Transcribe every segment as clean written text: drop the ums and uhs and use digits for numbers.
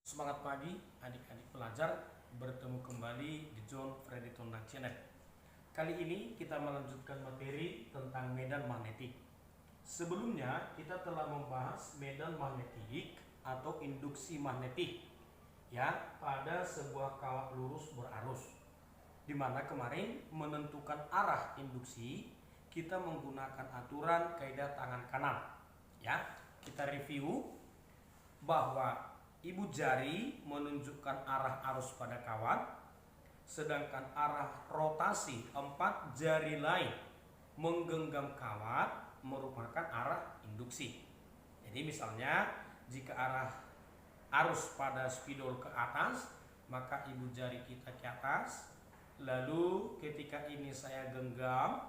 Semangat pagi adik-adik pelajar, bertemu kembali di John Freddy Tonang Channel. Kali ini kita melanjutkan materi tentang medan magnetik. Sebelumnya kita telah membahas medan magnetik atau induksi magnetik ya pada sebuah kawat lurus berarus. Di mana kemarin menentukan arah induksi kita menggunakan aturan kaidah tangan kanan. Ya, kita review bahwa ibu jari menunjukkan arah arus pada kawat, sedangkan arah rotasi 4 jari lain menggenggam kawat merupakan arah induksi. Jadi misalnya jika arah arus pada spidol ke atas, maka ibu jari kita ke atas. Lalu ketika ini saya genggam,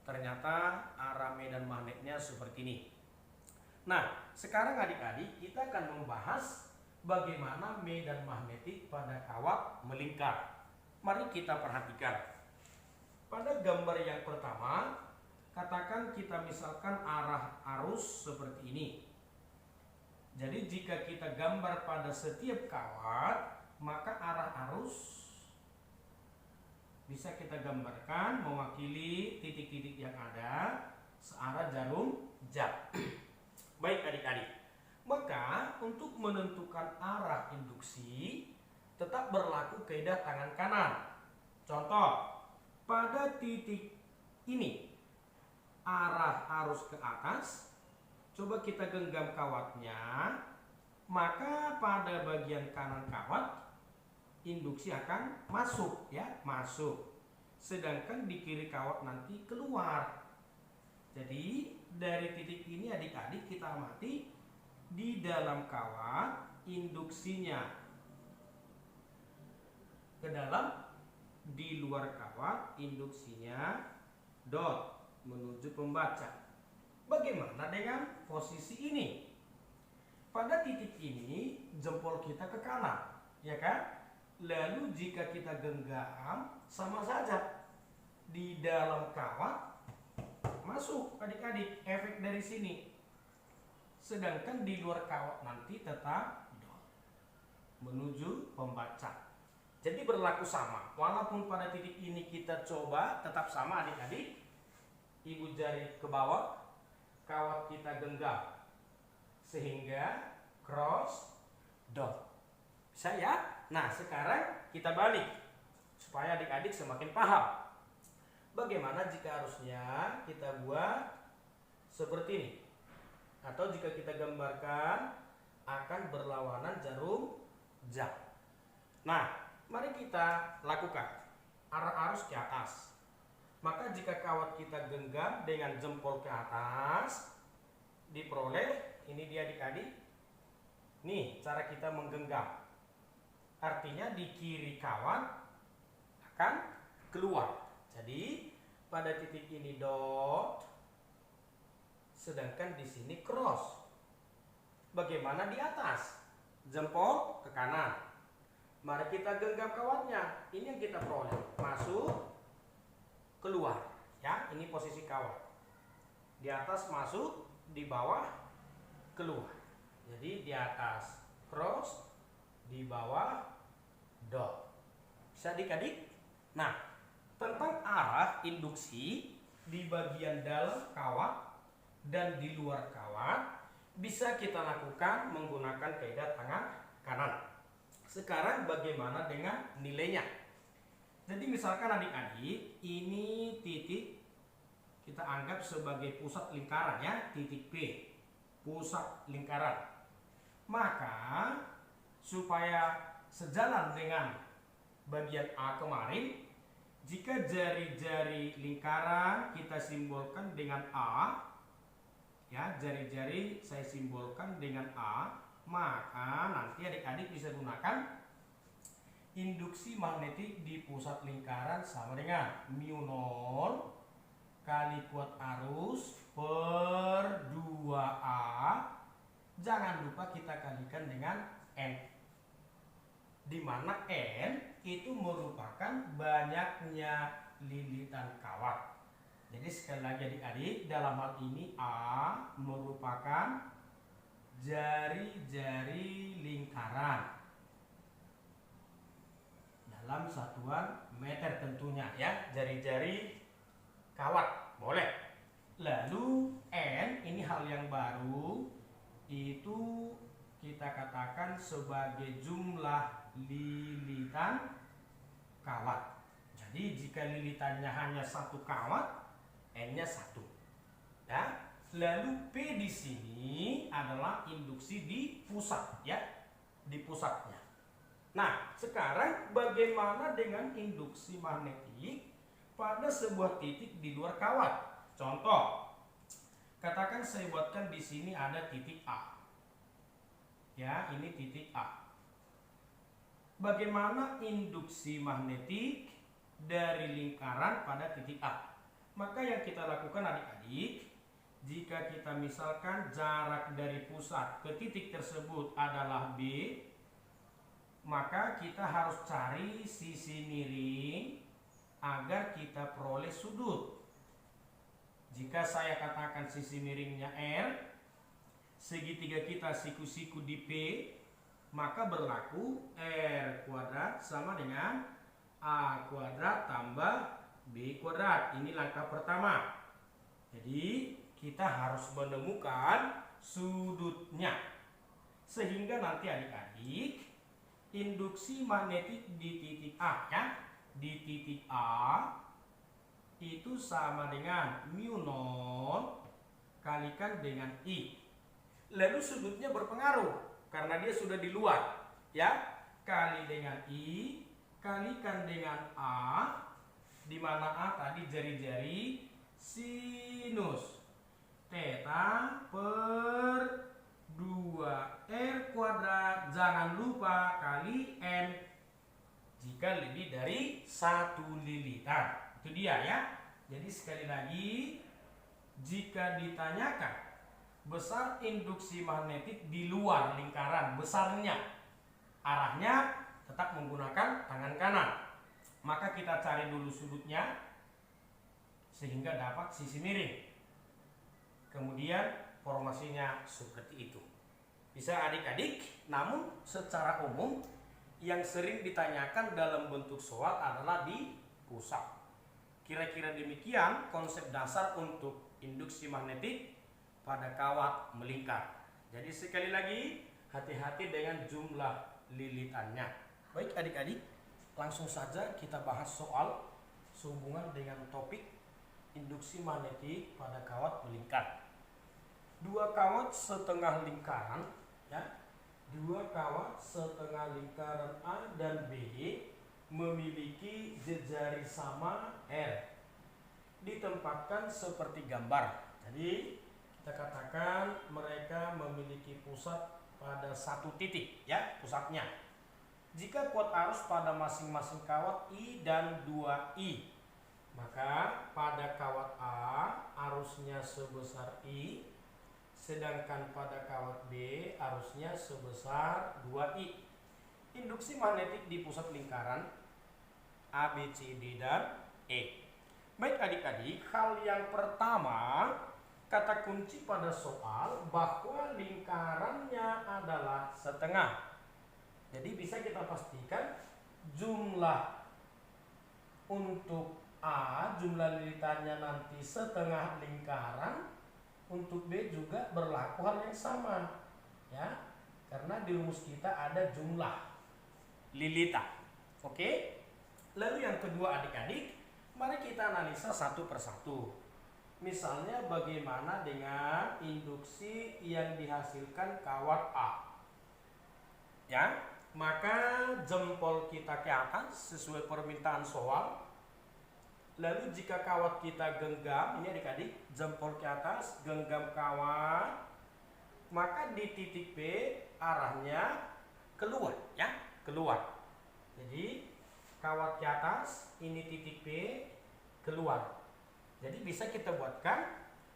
ternyata arah medan magnetnya seperti ini. Nah, sekarang adik-adik kita akan membahas bagaimana medan magnetik pada kawat melingkar. Mari kita perhatikan. Pada gambar yang pertama, katakan kita misalkan arah arus seperti ini. Jadi jika kita gambar pada setiap kawat, maka arah arus bisa kita gambarkan mewakili titik-titik yang ada searah jarum jam. Baik adik-adik. Maka untuk menentukan arah induksi tetap berlaku kaidah tangan kanan. Contoh, pada titik ini arah arus ke atas, coba kita genggam kawatnya, maka pada bagian kanan kawat induksi akan masuk ya, masuk. Sedangkan di kiri kawat nanti keluar. Jadi dari titik ini adik-adik kita amati di dalam kawat induksinya ke dalam, di luar kawat induksinya dot menuju pembaca. Bagaimana dengan posisi ini? Pada titik ini jempol kita ke kanan, ya kan? Lalu jika kita genggam sama saja di dalam kawat masuk adik-adik efek dari sini. Sedangkan di luar kawat nanti tetap dot menuju pembaca. Jadi berlaku sama. Walaupun pada titik ini kita coba tetap sama adik-adik. Ibu jari ke bawah, kawat kita genggam sehingga cross dot. Bisa ya? Nah, sekarang kita balik supaya adik-adik semakin paham. Bagaimana jika harusnya kita buat seperti ini? Atau jika kita gambarkan akan berlawanan jarum jam. Nah, mari kita lakukan arah arus ke atas. Maka jika kawat kita genggam dengan jempol ke atas, diperoleh ini dia adik-adik. Nih cara kita menggenggam. Artinya di kiri kawat akan keluar. Jadi pada titik ini dot, sedangkan di sini cross. Bagaimana di atas? Jempol ke kanan. Mari kita genggam kawatnya. Ini yang kita peroleh. Masuk, keluar. Ya, ini posisi kawat. Di atas masuk, di bawah keluar. Jadi di atas cross, di bawah dot. Bisa adik-adik? Nah, tentang arah induksi di bagian dalam kawat dan di luar kawat bisa kita lakukan menggunakan kaidah tangan kanan. Sekarang bagaimana dengan nilainya? Jadi misalkan adik-adik, ini titik kita anggap sebagai pusat lingkaran ya, titik P, pusat lingkaran. Maka supaya sejalan dengan bagian A kemarin, jika jari-jari lingkaran kita simbolkan dengan A, ya, jari-jari saya simbolkan dengan A, maka nanti adik-adik bisa gunakan induksi magnetik di pusat lingkaran sama dengan mu0 kali kuat arus per 2A. Jangan lupa kita kalikan dengan N, di mana N itu merupakan banyaknya lilitan kawat. Jadi sekali lagi adik-adik, dalam hal ini A merupakan jari-jari lingkaran dalam satuan meter tentunya ya, jari-jari kawat boleh. Lalu N ini hal yang baru, itu kita katakan sebagai jumlah lilitan kawat. Jadi jika lilitannya hanya satu kawat, N-nya 1. Ya. Lalu P di sini adalah induksi di pusat ya, di pusatnya. Nah, sekarang bagaimana dengan induksi magnetik pada sebuah titik di luar kawat? Contoh, katakan saya buatkan di sini ada titik A. Ya, ini titik A. Bagaimana induksi magnetik dari lingkaran pada titik A? Maka yang kita lakukan adik-adik, jika kita misalkan jarak dari pusat ke titik tersebut adalah B, maka kita harus cari sisi miring agar kita peroleh sudut. Jika saya katakan sisi miringnya R, segitiga kita siku-siku di P, maka berlaku R kuadrat sama dengan A kuadrat tambah B kuadrat. Ini langkah pertama. Jadi kita harus menemukan sudutnya. Sehingga nanti adik-adik, induksi magnetik di titik A ya, di titik A itu sama dengan mu 0 kalikan dengan I. Lalu sudutnya berpengaruh karena dia sudah di luar ya, kali dengan I kalikan dengan A, di mana A tadi jari-jari sinus theta per 2R kuadrat, jangan lupa kali N jika lebih dari 1 lilitan. Itu dia ya. Jadi sekali lagi, jika ditanyakan besar induksi magnetik di luar lingkaran, besarnya, arahnya tetap menggunakan tangan kanan. Maka kita cari dulu sudutnya sehingga dapat sisi miring. Kemudian formasinya seperti itu. Bisa adik-adik, namun secara umum yang sering ditanyakan dalam bentuk soal adalah di pusat. Kira-kira demikian konsep dasar untuk induksi magnetik pada kawat melingkar. Jadi sekali lagi, hati-hati dengan jumlah lilitannya. Baik adik-adik, langsung saja kita bahas soal sehubungan dengan topik induksi magnetik pada kawat melingkar. Dua kawat setengah lingkaran ya, dua kawat setengah lingkaran A dan B memiliki jejari sama R, ditempatkan seperti gambar. Jadi kita katakan mereka memiliki pusat pada satu titik ya, pusatnya. Jika kuat arus pada masing-masing kawat I dan 2I, maka pada kawat A arusnya sebesar I, sedangkan pada kawat B arusnya sebesar 2I. Induksi magnetik di pusat lingkaran A, B, C, D, dan E. Baik adik-adik, hal yang pertama, kata kunci pada soal bahwa lingkarannya adalah setengah. Jadi bisa kita pastikan jumlah untuk A, jumlah lilitannya nanti setengah lingkaran, untuk B juga berlaku hal yang sama ya, karena di rumus kita ada jumlah lilitan. Oke. Lalu yang kedua adik-adik, mari kita analisa satu persatu. Misalnya bagaimana dengan induksi yang dihasilkan kawat A ya, maka jempol kita ke atas sesuai permintaan soal. Lalu jika kawat kita genggam, ini adik-adik, jempol ke atas, genggam kawat, maka di titik B arahnya keluar ya, keluar. Jadi kawat ke atas, ini titik B, keluar. Jadi bisa kita buatkan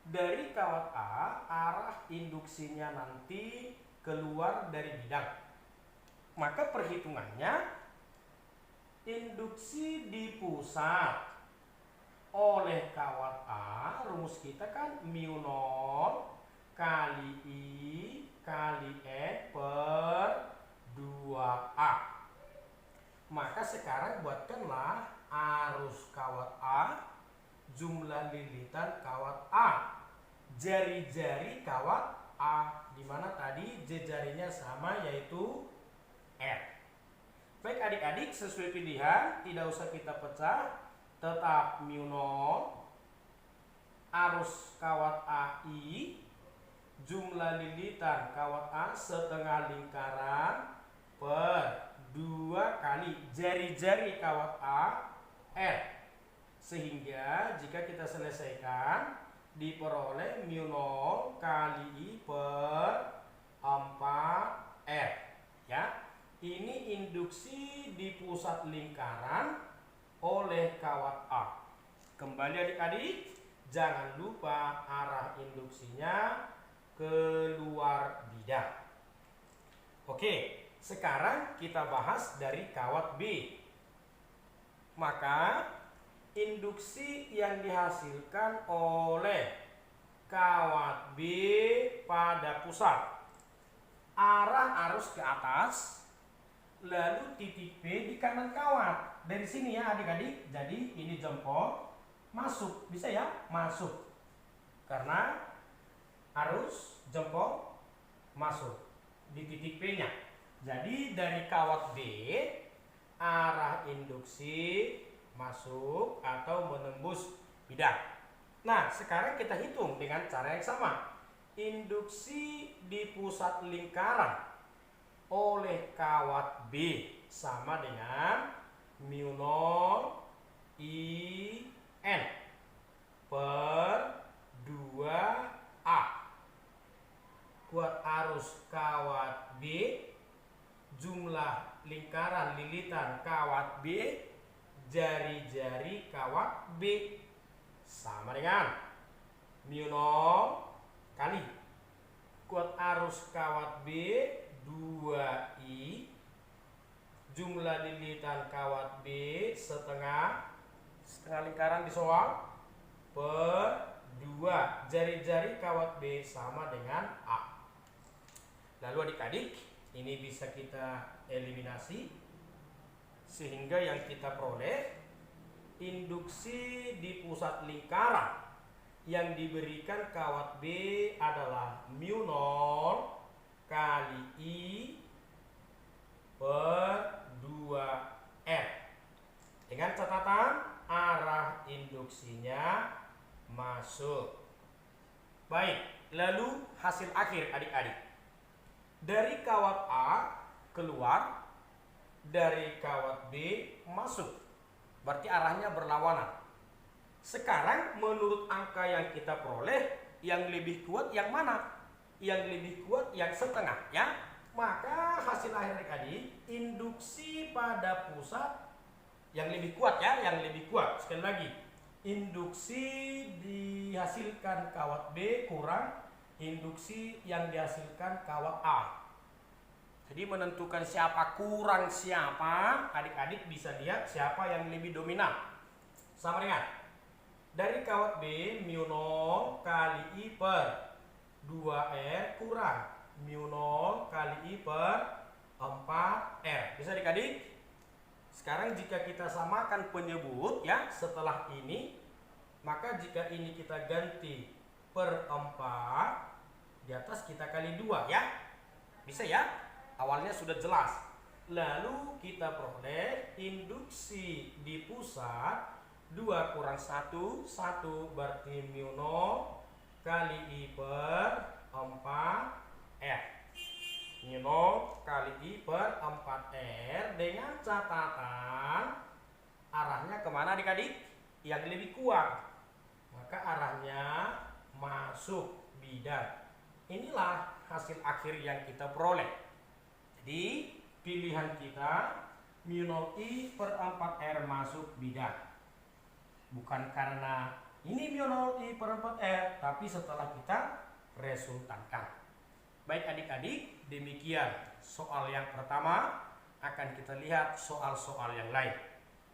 dari kawat A, arah induksinya nanti keluar dari bidang. Maka perhitungannya, induksi di pusat oleh kawat A, rumus kita kan mu 0 kali I kali N per 2A. Maka sekarang buatkanlah arus kawat A, jumlah lilitan kawat A, jari-jari kawat A, dimana tadi jari-jarinya sama yaitu R. Baik adik-adik, sesuai pilihan, tidak usah kita pecah, tetap mu 0, arus kawat AI, jumlah lilitan kawat A setengah lingkaran per 2 kali jari-jari kawat A R. Sehingga jika kita selesaikan diperoleh mu 0 kali I per 4R. Ya, ini induksi di pusat lingkaran oleh kawat A. Kembali adik-adik, jangan lupa arah induksinya keluar bidang. Oke, sekarang kita bahas dari kawat B. Maka induksi yang dihasilkan oleh kawat B pada pusat, arah arus ke atas, lalu titik B di kanan kawat. Dari sini ya adik-adik, jadi ini jempol masuk, bisa ya, masuk. Karena arus jempol masuk di titik B-nya. Jadi dari kawat B, arah induksi masuk atau menembus bidang. Nah, sekarang kita hitung dengan cara yang sama. Induksi di pusat lingkaran oleh kawat B sama dengan mu 0 I N per 2A. Kuat arus kawat B, jumlah lingkaran lilitan kawat B, jari-jari kawat B sama dengan mu 0 kali kuat arus kawat B 2I, jumlah lilitan kawat B setengah lingkaran di soal per 2 jari-jari kawat B sama dengan A. Lalu adik-adik, ini bisa kita eliminasi sehingga yang kita peroleh induksi di pusat lingkaran yang diberikan kawat B adalah mu 0 kali I per 2R. Dengan catatan arah induksinya masuk. Baik, lalu hasil akhir adik-adik. Dari kawat A keluar, dari kawat B masuk. Berarti arahnya berlawanan. Sekarang menurut angka yang kita peroleh, yang lebih kuat yang mana? Yang lebih kuat yang setengah, ya. Maka hasil akhir adik-adik, induksi pada pusat yang lebih kuat, ya, yang lebih kuat. Sekali lagi, induksi dihasilkan kawat B kurang induksi yang dihasilkan kawat A. Jadi menentukan siapa kurang siapa, adik-adik bisa lihat siapa yang lebih dominan. Sama dengan dari kawat B mu 0 kali I per 2R kurang mu 0 kali I per 4R. Bisa adik-adik? Sekarang jika kita samakan penyebut, ya, setelah ini, maka jika ini kita ganti per 4, di atas kita kali 2, ya. Bisa ya? Awalnya sudah jelas. Lalu kita peroleh induksi di pusat 2 kurang 1, 1 berarti mu 0 kali I per 4R. Mu 0 kali I per 4R dengan catatan arahnya kemana adik-adik? Yang lebih kuat. Maka arahnya masuk bidang. Inilah hasil akhir yang kita peroleh. Jadi pilihan kita mu 0I per 4R masuk bidang. Bukan karena ini mu 0I per 4R, tapi setelah kita resultankan. Baik adik-adik, demikian soal yang pertama. Akan kita lihat soal-soal yang lain.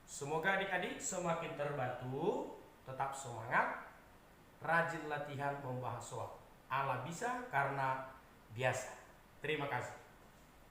Semoga adik-adik semakin terbantu. Tetap semangat, rajin latihan membahas soal. Allah bisa karena biasa. Terima kasih.